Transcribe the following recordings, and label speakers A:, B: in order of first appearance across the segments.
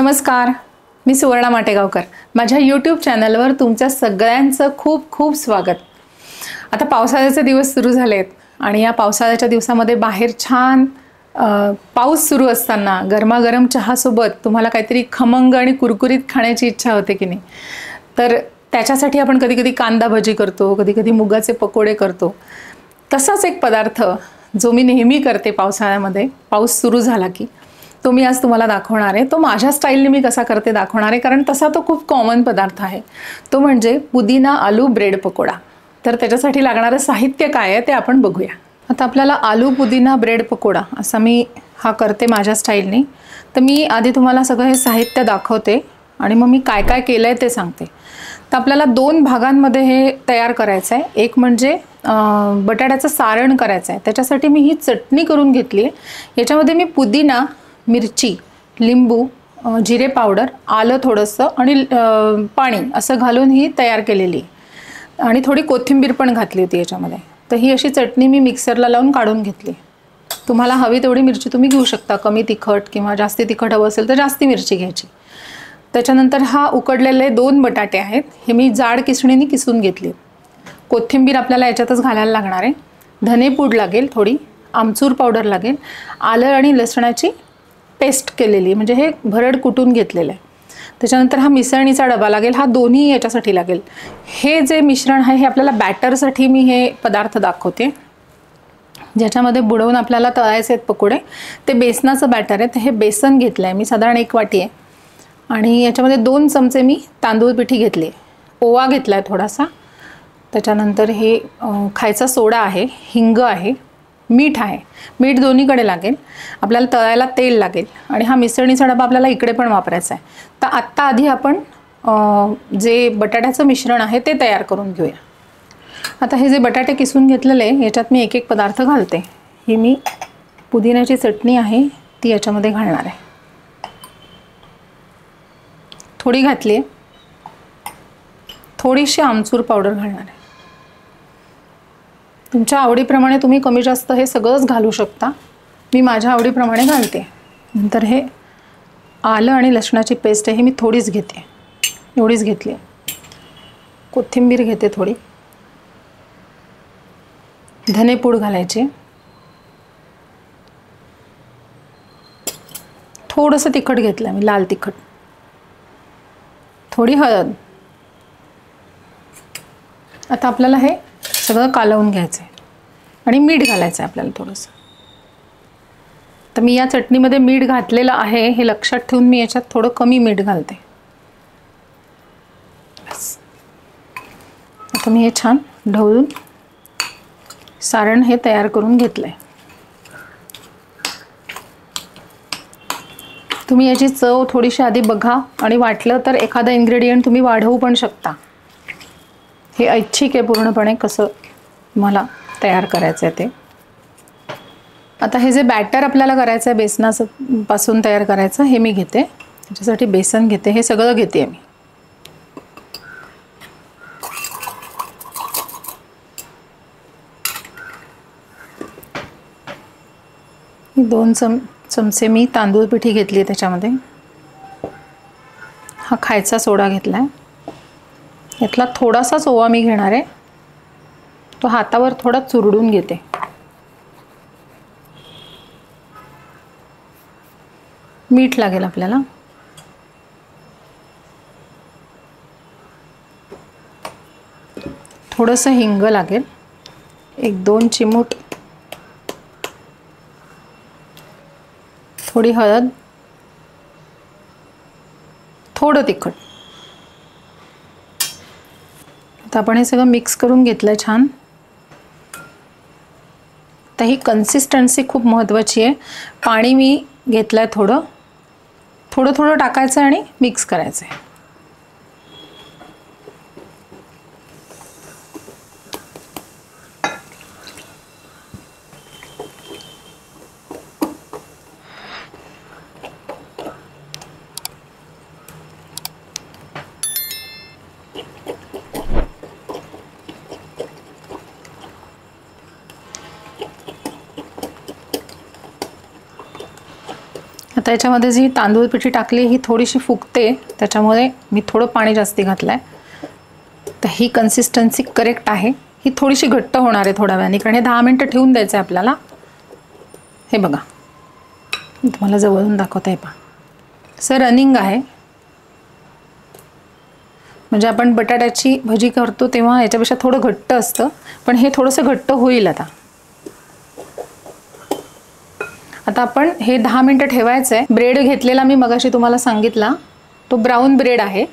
A: नमस्कार, मी सुवर्णा माटेगावकर। माझ्या यूट्यूब चॅनलवर तुमच्या सगळ्यांचं खूप खूप स्वागत। आता पावसाळ्याचे दिवस सुरू झालेत आणि या पावसाळ्याच्या दिवसामध्ये बाहेर छान पाऊस सुरू असताना गरमागरम चहासोबत तुम्हाला काहीतरी खमंग आणि कुरकुरीत खाण्याची इच्छा होते की नाही? तर त्याच्यासाठी आपण कधी-कधी कांदा भजी करतो, कधी-कधी मुगाचे पकोडे करतो। तसाच एक पदार्थ जो मी नेहमी करते पावसाळ्यामध्ये, पाऊस सुरू झाला की तो मी आज तुम्हाला दाखवणार आहे। तो माझ्या स्टाईलने मी कसा करते दाखवणार आहे, कारण तसा तो खूप कॉमन पदार्थ आहे। तो म्हणजे पुदिना आलू ब्रेड पकोडा। तर त्याच्यासाठी लागणारे साहित्य काय आहे ते आपण बघूया। आता आपल्याला आलू पुदिना ब्रेड पकोडा असा मी हा करते माझ्या स्टाईलने। तर मी आधी तुम्हाला सगळं हे साहित्य दाखवते आणि मग मी काय काय केलंय ते सांगते। तर आपल्याला दोन भागांमध्ये हे तयार करायचं आहे। एक म्हणजे बटाट्याचं सारण करायचं आहे। त्याच्यासाठी मी ही चटणी करून घेतली आहे। याच्यामध्ये मी पुदिना, मिरची, लिंबू, जिरे पावडर, आलं थोडंसं आणि पाणी असं घालून ही तयार केलेली आणि थोडी कोथिंबीर पण घातली होती याच्यामध्ये। तर ही अशी चटणी मी मिक्सरला लावून काढून घेतली। तुम्हाला हवी तेवढी मिरची तुम्ही घेऊ शकता, कमी तिखट किंवा जास्ती तिखट हवं असेल तर जास्ती मिरची घ्यायची। त्याच्यानंतर हा उकडलेले 2 बटाटे आहेत, हे मी जाड किसणीने किसून घेतले। कोथिंबीर आपल्याला याच्यातच घालायला लागणार आहे। धनेपूड लागेल थोडी, आमचूर पावडर लागेल, आलं आणि लसणाची पेस्ट केलेली म्हणजे हे भरड कुटून घेतलेलं आहे। त्याच्यानंतर हा मिसळणीचा डबा लागेल, हा दोन्ही याच्यासाठी लागेल। हे जे मिश्रण आहे हे आपल्याला बॅटरसाठी मी हे पदार्थ दाखवते, ज्याच्यामध्ये बुडवून आपल्याला तळायचे आहेत पकोडे। ते बेसनाचं बॅटर आहे। तर हे बेसन घेतलं आहे मी, साधारण 1 वाटी आहे आणि याच्यामध्ये 2 चमचे मी तांदूळ पिठी घेतली, ओवा घेतला आहे थोडासा। त्याच्यानंतर हे खायचा सोडा आहे, हिंग आहे, मीठ आहे, मीठ दोन्हीकडे लागेल। आपल्याला तळायला तेल लागेल आणि हा मिसळणीचा डबा आपल्याला इकडे पण वापरायचा आहे। तर आत्ता आधी आपण जे बटाट्याचं मिश्रण आहे ते तयार करून घेऊया। आता हे जे बटाटे किसून घेतलेले याच्यात मी एक एक पदार्थ घालते। ही मी पुदिन्याची चटणी आहे ती याच्यामध्ये घालणार आहे, थोडी घातली आहे। थोडीशी आमचूर पावडर घालणार आहे। तुमच्या आवडीप्रमाणे तुम्ही कमी जास्त हे सगळंच घालू शकता, मी माझ्या आवडीप्रमाणे घालते। नंतर हे आलं आणि लसणाची पेस्ट आहे, ही मी थोडीच घेते, एवढीच घेतली आहे। कोथिंबीर घेते थोडी, धनेपूड घालायची, थोडंसं तिखट घेतलं मी, लाल तिखट, थोडी हळद। आता आपल्याला हे सगळं कालवून घ्यायचं आहे आणि मीठ घालायचं आहे आपल्याला थोडंसं। तर मी या चटणीमध्ये मीठ घातलेलं आहे हे लक्षात ठेवून मी याच्यात थोडं कमी मीठ घालते। बस, आता मी हे छान ढवळून सारण हे तयार करून घेतलंय। तुम्ही याची चव थोडीशी आधी बघा आणि वाटलं तर एखादा इन्ग्रेडियंट तुम्ही वाढवू पण शकता। हे ऐच्छिक आहे पूर्णपणे कसं मला तयार करायचं आहे ते। आता हे जे बॅटर आपल्याला करायचं आहे बेसनाचं पासून तयार करायचं, हे मी घेते। त्याच्यासाठी बेसन घेते, हे सगळं घेते मी। ही 2 चमचे मी तांदूळ पिठी घेतली, त्याच्यामध्ये हा खायचा सोडा घेतला आहे। यातला थोडासाच ओवा मी घेणार आहे, तो हातावर थोडा चुरडून घेते। मीठ लागेल आपल्याला, थोडंसं हिंग लागेल, 1-2 चिमूट, थोडी हळद, थोडं तिखट। आता आपण हे सगळं मिक्स करून घेतलं छान। तर ही कन्सिस्टन्सी खूप महत्त्वाची आहे। पाणी मी घेतलं आहे थोडं थोडं टाकायचं आणि मिक्स करायचं आहे। आता याच्यामध्ये जी तांदूळ पिठी टाकली ही थोडीशी फुगते, त्याच्यामुळे मी थोडं पाणी जास्ती घातलं आहे. तर ही कन्सिस्टन्सी करेक्ट आहे. ही थोडीशी घट्ट होणार आहे थोड्या वेळाने, कारण हे 10 मिनटं ठेवून द्यायचं आहे आपल्याला. हे बघा, मी तुम्हाला जवळून दाखवते. पहा, असं रनिंग आहे. म्हणजे आपण बटाट्याची भजी करतो तेव्हा याच्यापेक्षा थोडं घट्ट असतं, पण हे थोडंसं घट्ट होईल. आता आपण हे 10 मिनटं ठेवायचं आहे. ब्रेड घेतलेला मी मगाशी तुम्हाला सांगितला, तो ब्राऊन ब्रेड आहे.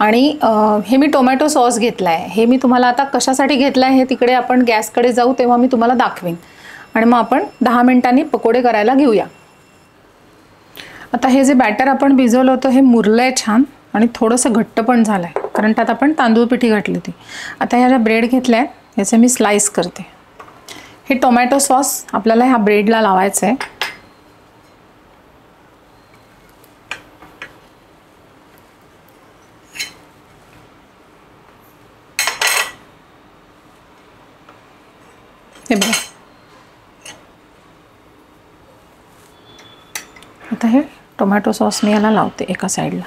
A: आणि हे मी टोमॅटो सॉस घेतला आहे. हे मी तुम्हाला आता कशासाठी घेतलं आहे हे तिकडे आपण गॅसकडे जाऊ तेव्हा मी तुम्हाला दाखवीन. आणि मग आपण 10 मिनटांनी पकोडे करायला घेऊया. आता हे जे बॅटर आपण भिजवलं होतं हे मुरलं आहे छान आणि थोडंसं घट्ट पण झालं आहे, कारण त्यात आपण तांदूळ पिठी घातली होती. आता ह्या ज्या ब्रेड घेतल्या आहेत याचे मी स्लाइस करते. हे टोमॅटो सॉस आपल्याला ह्या ब्रेडला लावायचं आहे. हे बघा, आता हे टोमॅटो सॉस मी याला लावते एका साईडला.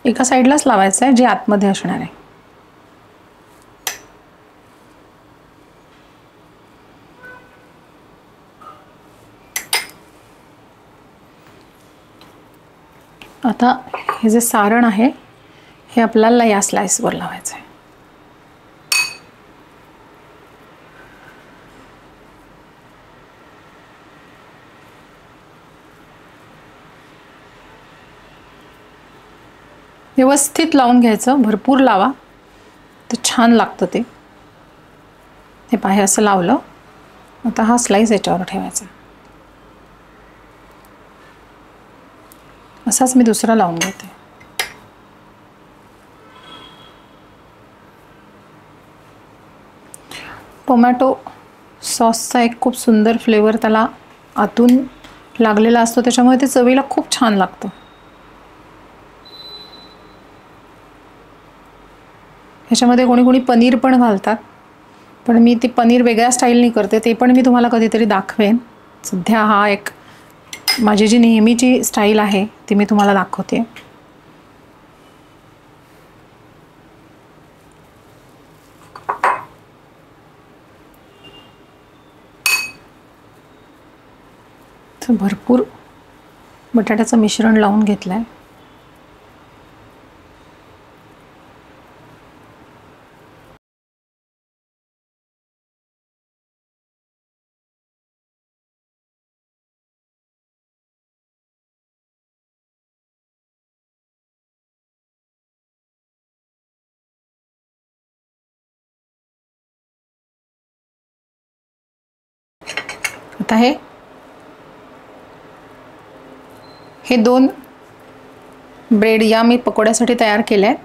A: एका साईडलाच लावायचं आहे जे आतमध्ये असणार आहे. आता हे जे सारण आहे हे आपल्याला या स्लाइसवर लावायचं आहे. व्यवस्थित लावून घ्यायचं, भरपूर लावा, तर छान लागतं ते. हे पाहे असं लावलं. आता हा स्लाइस याच्यावर ठेवायचा. असाच मी दुसरा लावून घेते. टोमॅटो सॉसचा एक खूप सुंदर फ्लेवर त्याला आतून लागलेला असतो, त्याच्यामुळे ते चवीला खूप छान लागतं. ह्याच्यामध्ये कोणी कोणी पनीर पण घालतात, पण मी ती पनीर वेगळ्या स्टाईलनी करते, ते पण मी तुम्हाला कधीतरी दाखवेन. सध्या हा एक माझी जी नेहमीची स्टाईल आहे ती मी तुम्हाला दाखवते. तर भरपूर बटाट्याचं मिश्रण लावून घेतलं आहे. आता हे 2 ब्रेड या मी पकोड्यासाठी तयार केले आहेत.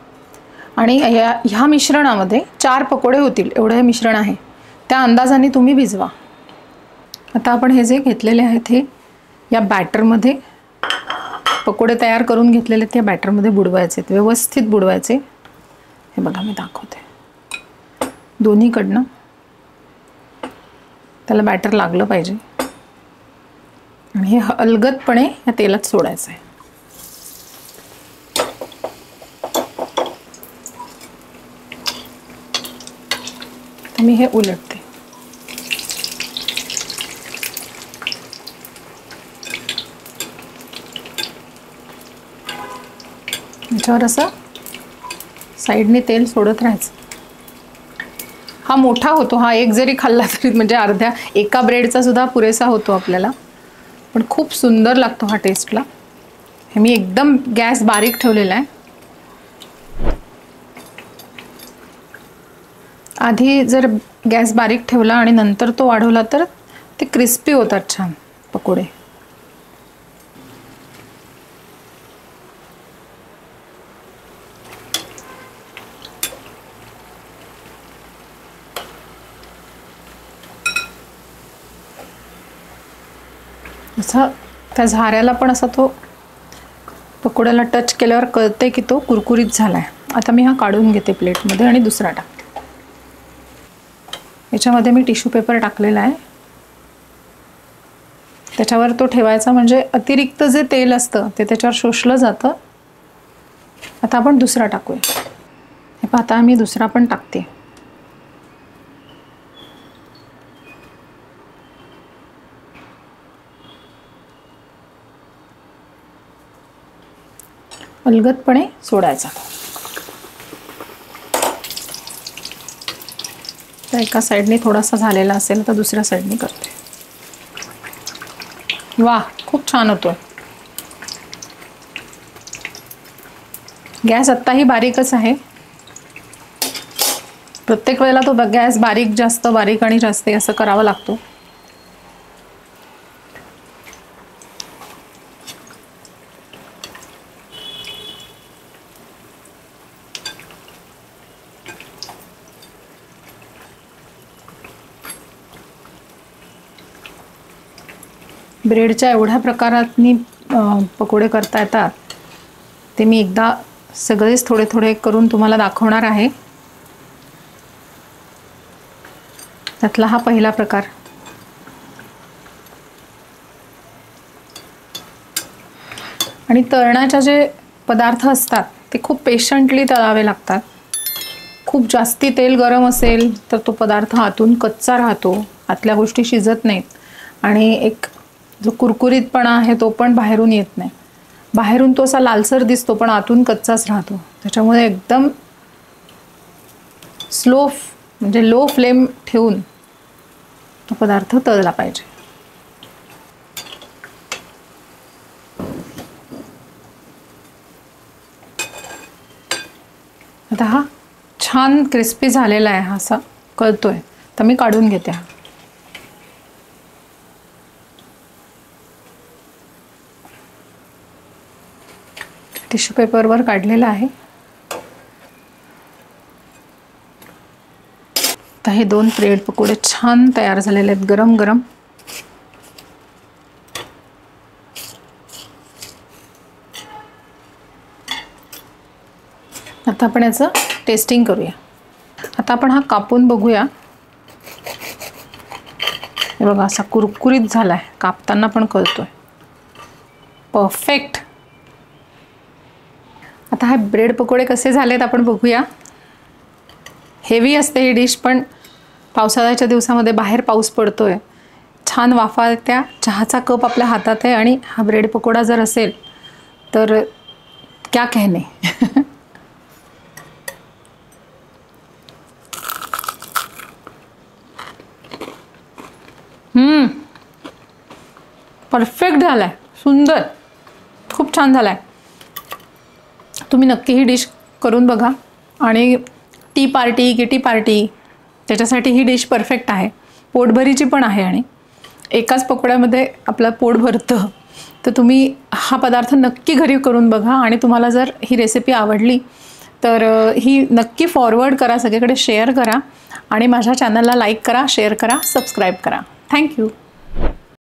A: आणि ह्या मिश्रणामध्ये 4 पकोडे होतील एवढं हे मिश्रण आहे. त्या अंदाजाने तुम्ही भिजवा. आता आपण हे जे घेतलेले आहेत हे या बॅटरमध्ये पकोडे तयार करून घेतलेले त्या बॅटरमध्ये बुडवायचे, व्यवस्थित बुडवायचे. हे बघा मी दाखवते. दोन्हीकडनं त्याला बॅटर लागलं पाहिजे आणि हे अलगदपणे या तेलात सोडायचं आहे. तर मी हे उलटते. याच्यावर असं साईडने तेल सोडत राहायचं. हा मोठा होतो, हा एक जरी खाल्ला तरी म्हणजे अर्ध्या एका ब्रेडचा सुद्धा पुरेसा होतो आपल्याला, पण खूप सुंदर लागतो हा टेस्टला. हे मी एकदम गॅस बारीक ठेवलेला आहे. आधी जर गॅस बारीक ठेवला आणि नंतर तो वाढवला तर ते क्रिस्पी होतात छान पकोडे. असा त्या झाऱ्याला पण असा तो पकोड्याला टच केल्यावर कळते की तो कुरकुरीत झाला आहे. आता मी हा काढून घेते प्लेटमध्ये आणि दुसरा टाकते. याच्यामध्ये मी टिश्यू पेपर टाकलेला आहे. त्याच्यावर तो ठेवायचा, म्हणजे अतिरिक्त जे तेल असतं ते त्याच्यावर शोषलं जातं. आता आपण दुसरा टाकूया. हे पहा, आता मी दुसरा पण टाकते. अलगदपणे सोडायचा. तर एका साईडने थोडासा झालेला असेल तर दुसऱ्या साईडने करते. वाह, खूप छान होतोय. गॅस आत्ताही बारीकच आहे. प्रत्येक वेळेला तो गॅस बारीक जास्त बारीक आणि जास्त असं करावं लागतो. ब्रेडच्या एवढ्या प्रकारात पकोडे करता येतात ते मी एकदा सगळेच थोडे थोडे करून तुम्हाला दाखवणार आहे. त्यातला हा पहिला प्रकार. आणि तळण्याचे जे पदार्थ असतात ते खूप पेशंटली तळावे लागतात. खूप जास्ती तेल गरम असेल तर तो पदार्थ आतून कच्चा राहतो, आतल्या गोष्टी शिजत नाहीत आणि एक जो कुरकुरीतपणा आहे तो पण बाहेरून येत नाही. बाहेरून तो असा लालसर दिसतो पण आतून कच्चाच राहतो. त्याच्यामुळे एकदम म्हणजे लो फ्लेम ठेवून तो पदार्थ तळला पाहिजे. आता हा छान क्रिस्पी झालेला आहे, हा असा कळतोय. तर मी काढून घेते. हा टिश्यू पेपरवर काढलेला आहे. आता हे 2 ब्रेड पकोडे छान तयार झालेले आहेत, गरम गरम. आता आपण याचं टेस्टिंग करूया. आता आपण हा कापून बघूया. हे बघा, असा कुरकुरीत झालाय, कापताना पण कळतोय. परफेक्ट. आता हा ब्रेड पकोडे कसे झालेत आपण बघूया. हेवी असते ही डिश, पण पावसाळ्याच्या दिवसामध्ये बाहेर पाऊस पडतोय, छान वाफा त्या, चहाचा कप आपल्या हातात आहे आणि हा ब्रेड पकोडा जर असेल तर क्या कहने. परफेक्ट झालाय, सुंदर, खूप छान झालाय. तुम्ही नक्की ही डिश करून बघा. आणि टी पार्टी, किटी पार्टी, त्याच्यासाठी ही डिश परफेक्ट आहे. पोटभरीची पण आहे आणि एकाच पकोड्यामध्ये आपलं पोट भरतं. तर तुम्ही हा पदार्थ नक्की घरी करून बघा. आणि तुम्हाला जर ही रेसिपी आवडली तर ही नक्की फॉरवर्ड करा, सगळीकडे शेअर करा आणि माझ्या चॅनलला लाईक करा, शेअर करा, सबस्क्राईब करा. थँक्यू.